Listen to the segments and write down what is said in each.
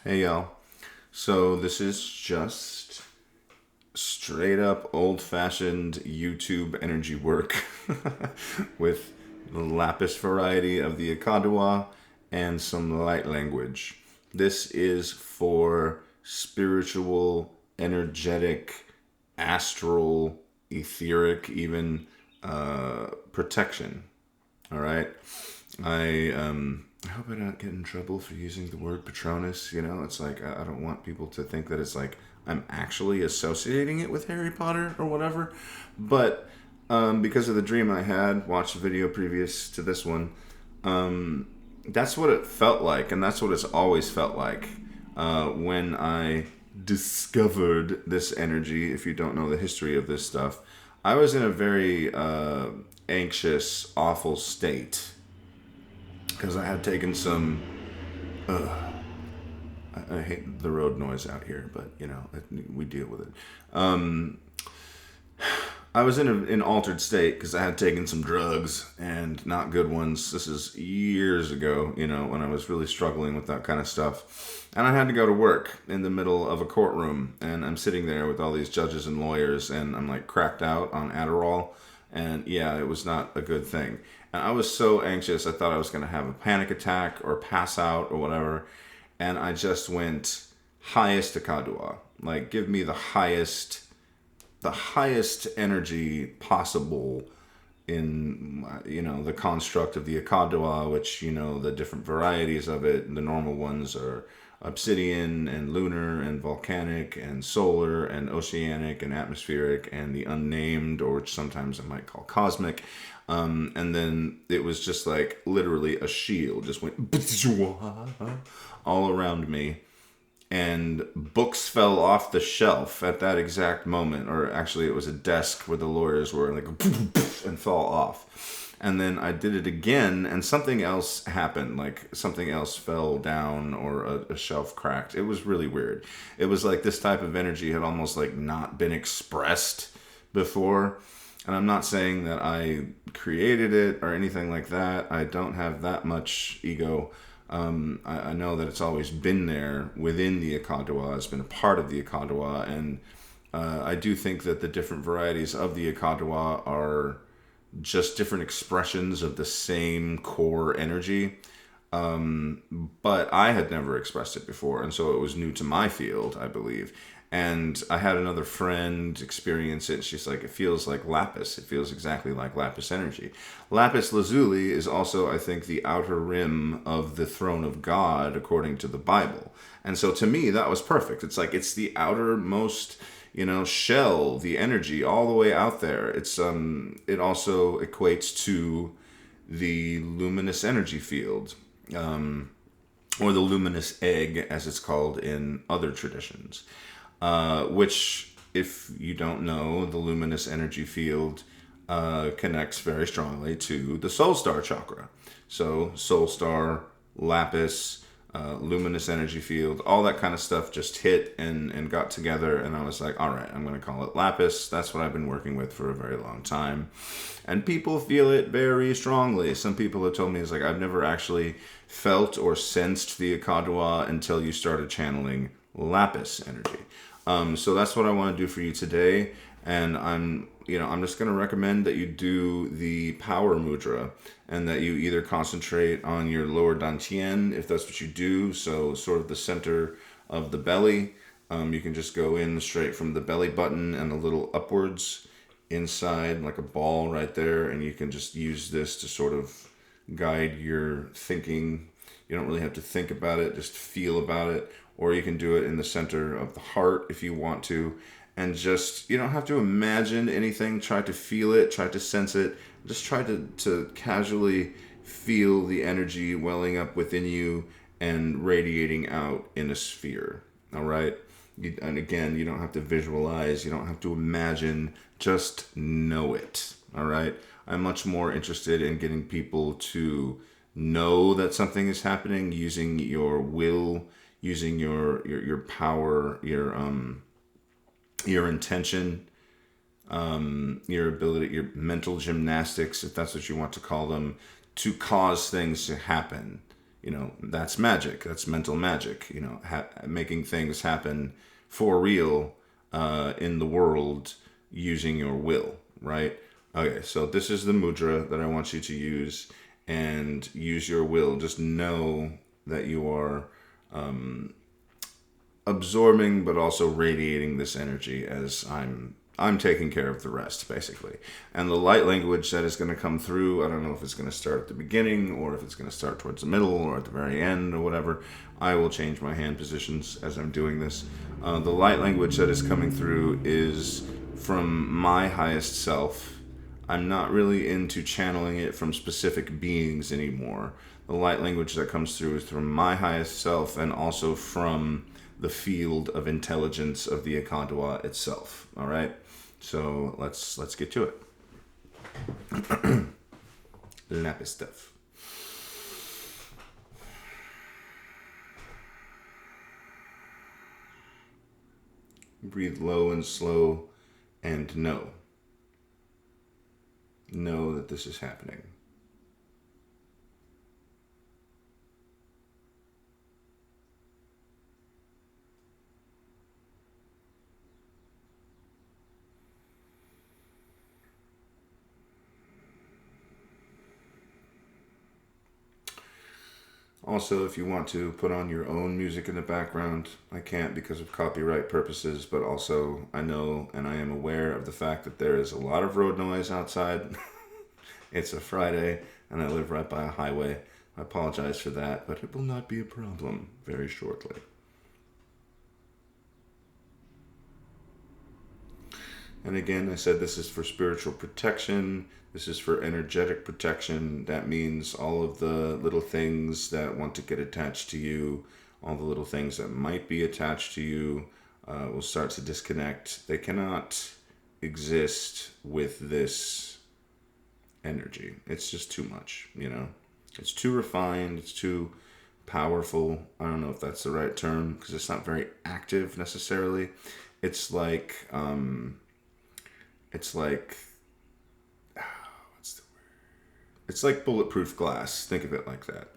Hey y'all. So this is just straight up old fashioned YouTube energy work with the Lapis variety of the Ikadua and some light language. This is for spiritual, energetic, astral, etheric, even protection. All right. I hope I don't get in trouble for using the word Patronus. It's like I don't want people to think that it's like I'm actually associating it with Harry Potter or whatever. But because of the dream I had, watched the video previous to this one, that's what it felt like, and that's what it's always felt like when I discovered this energy. If you don't know the history of this stuff, I was in a very anxious, awful state because I had taken some. I hate the road noise out here, but we deal with it. I was in an altered state because I had taken some drugs and not good ones. This is years ago, when I was really struggling with that kind of stuff. And I had to go to work in the middle of a courtroom. And I'm sitting there with all these judges and lawyers, and I'm like cracked out on Adderall. And yeah, it was not a good thing. And I was so anxious, I thought I was going to have a panic attack or pass out or whatever. And I just went highest to Kadua. Like, give me the highest energy possible in the construct of the Akadua, which the different varieties of it. The normal ones are obsidian and lunar and volcanic and solar and oceanic and atmospheric and the unnamed, or which sometimes I might call cosmic. And then it was just like literally a shield just went all around me, and books fell off the shelf at that exact moment. Or actually, it was a desk where the lawyers were, like, and fell off. And then I did it again, and something else happened. Like, something else fell down, or a shelf cracked. It was really weird. It was like this type of energy had almost like not been expressed before. And I'm not saying that I created it or anything like that. I don't have that much ego. I know that it's always been there within the Akadwa. It's been a part of the Akadwa, and I do think that the different varieties of the Akadwa are just different expressions of the same core energy. But I had never expressed it before, and so it was new to my field, I believe. And I had another friend experience it. She's like, it feels like Lapis. It feels exactly like Lapis energy. Lapis lazuli is also, I think, the outer rim of the throne of God, according to the Bible. And so to me, that was perfect. It's like it's the outermost, shell, the energy all the way out there. It also equates to the luminous energy field, or the luminous egg, as it's called in other traditions. Which, if you don't know, the luminous energy field connects very strongly to the soul star chakra. So, soul star, lapis, luminous energy field, all that kind of stuff just hit and got together. And I was like, all right, I'm going to call it lapis. That's what I've been working with for a very long time. And people feel it very strongly. Some people have told me, it's like, I've never actually felt or sensed the Akadwa until you started channeling lapis energy. So that's what I want to do for you today. And I'm just going to recommend that you do the power mudra, and that you either concentrate on your lower dantian, if that's what you do. So sort of the center of the belly. You can just go in straight from the belly button and a little upwards inside, like a ball right there. And you can just use this to sort of guide your thinking. You don't really have to think about it, just feel about it. Or you can do it in the center of the heart if you want to. And just, you don't have to imagine anything. Try to feel it, try to sense it. Just try to casually feel the energy welling up within you and radiating out in a sphere. All right? And again, you don't have to visualize, you don't have to imagine, just know it. All right? I'm much more interested in getting people to know that something is happening using your will, using your power, your intention, your ability, your mental gymnastics, if that's what you want to call them, to cause things to happen. that's magic. That's mental magic. Making things happen for real in the world using your will, right? Okay, so this is the mudra that I want you to use, and use your will. Just know that you are absorbing but also radiating this energy as I'm taking care of the rest, basically. And the light language that is going to come through, I don't know if it's going to start at the beginning or if it's going to start towards the middle or at the very end or whatever. I will change my hand positions as I'm doing this. The light language that is coming through is from my highest self. I'm not really into channeling it from specific beings anymore. The light language that comes through is from my highest self, and also from the field of intelligence of the Akadwa itself. All right, so let's get to it. Lapis stuff. Breathe low and slow, and know that this is happening. Also, if you want to put on your own music in the background, I can't because of copyright purposes, but also I know and I am aware of the fact that there is a lot of road noise outside. It's a Friday and I live right by a highway. I apologize for that, but it will not be a problem very shortly. And again, I said this is for spiritual protection. This is for energetic protection. That means all of the little things that want to get attached to you, all the little things that might be attached to you, will start to disconnect. They cannot exist with this energy. It's just too much, It's too refined. It's too powerful. I don't know if that's the right term because it's not very active necessarily. It's like, what's the word? It's like bulletproof glass. Think of it like that.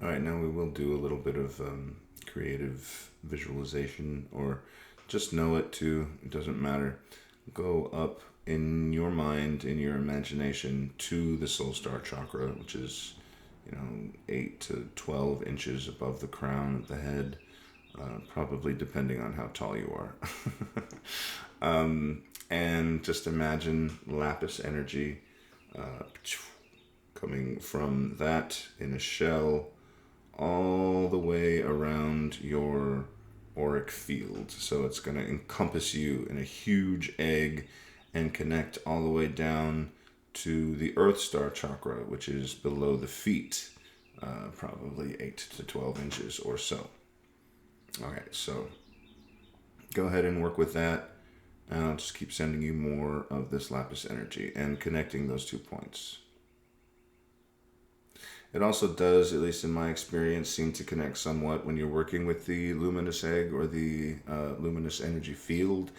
All right, now we will do a little bit of creative visualization, or just know it too. It doesn't matter. Go up in your mind, in your imagination, to the soul star chakra, which is, 8 to 12 inches above the crown of the head, probably depending on how tall you are. And just imagine Lapis energy coming from that in a shell all the way around your auric field. So it's going to encompass you in a huge egg and connect all the way down to the Earth Star chakra, which is below the feet, probably 8 to 12 inches or so. Okay, so go ahead and work with that. And I'll just keep sending you more of this Lapis energy and connecting those 2 points. It also does, at least in my experience, seem to connect somewhat when you're working with the luminous egg or the luminous energy field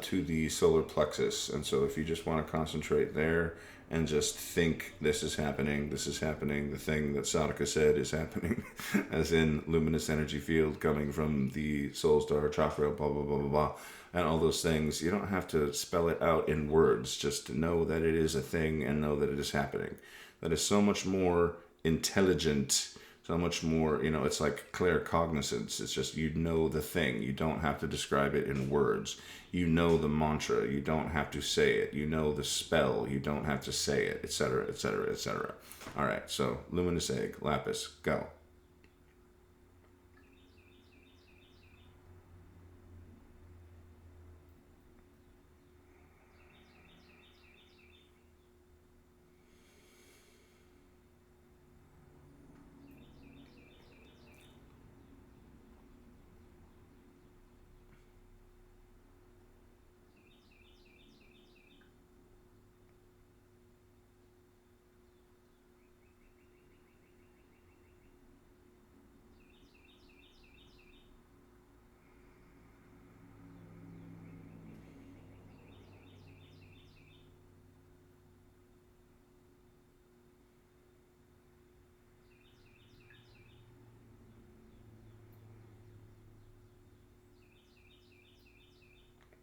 to the solar plexus. And so if you just want to concentrate there and just think this is happening, the thing that Sadhaka said is happening, as in luminous energy field coming from the soul star chakra, blah, blah, blah, blah, blah, and all those things. You don't have to spell it out in words, just to know that it is a thing and know that it is happening. That is so much more intelligent, so much more, it's like claircognizance. It's just, the thing. You don't have to describe it in words. You know the mantra. You don't have to say it. You know the spell. You don't have to say it, etc., etc., etc. All right, so luminous egg, Lapis, go.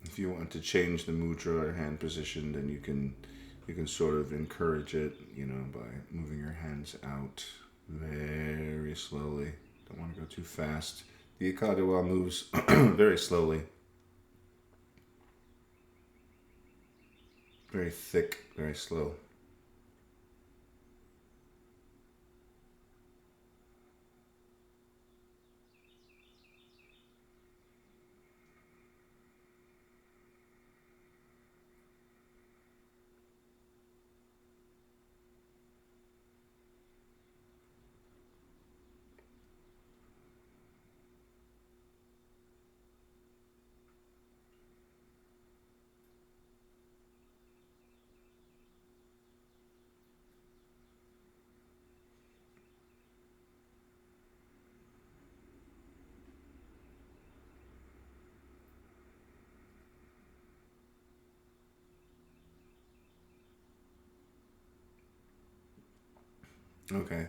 If you want to change the mudra or hand position, then you can sort of encourage it, by moving your hands out very slowly. Don't want to go too fast. The Akadawa moves very slowly. Very thick, very slow. Okay.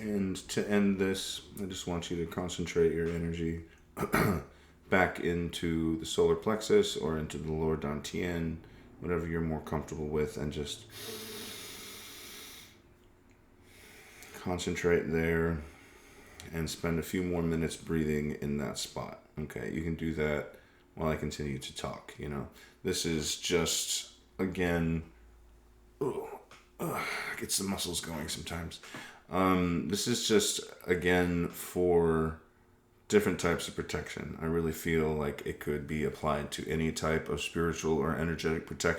And to end this, I just want you to concentrate your energy back into the solar plexus or into the lower dantian, whatever you're more comfortable with, and just concentrate there and spend a few more minutes breathing in that spot. Okay, you can do that while I continue to talk. This is just, again, gets the muscles going sometimes. This is just, again, for different types of protection. I really feel like it could be applied to any type of spiritual or energetic protection.